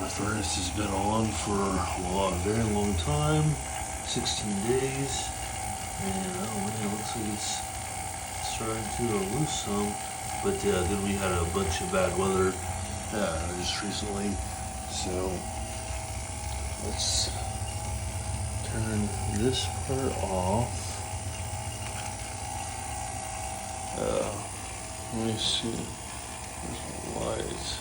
My furnace has been on for a very long time, 16 days, and oh man, it looks like it's starting to lose some. But then we had a bunch of bad weather just recently, so let's turn this part off. Let me see. There's my lights.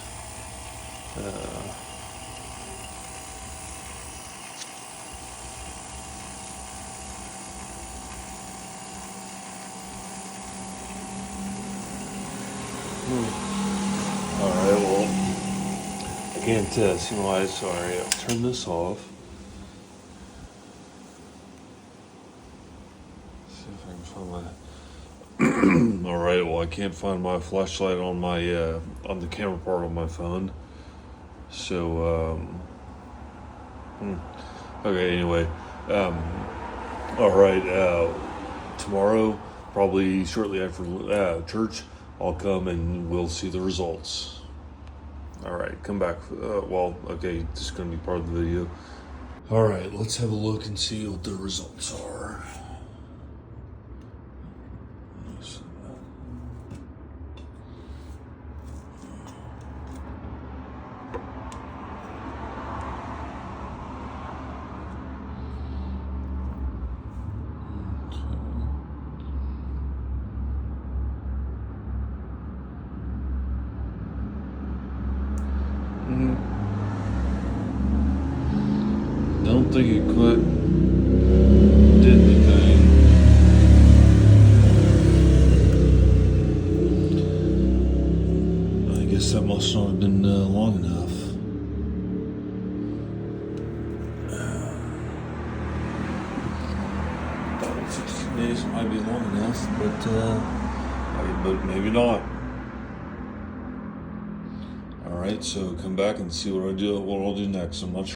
Alright, well, I can't see my lights, sorry. I'll turn this off. See if I can find my... Alright, well, I can't find my flashlight on my, on the camera part on my phone. So, okay, anyway, alright, tomorrow, probably shortly after church, I'll come and we'll see the results. Alright, come back, well, okay, this is going to be part of the video. Alright, let's have a look and see what the results are. Don't think it quite did anything. I guess that must not have been long enough. 16 days might be long enough, but maybe not. All right, so come back and see what I'll do next. I'm not sure.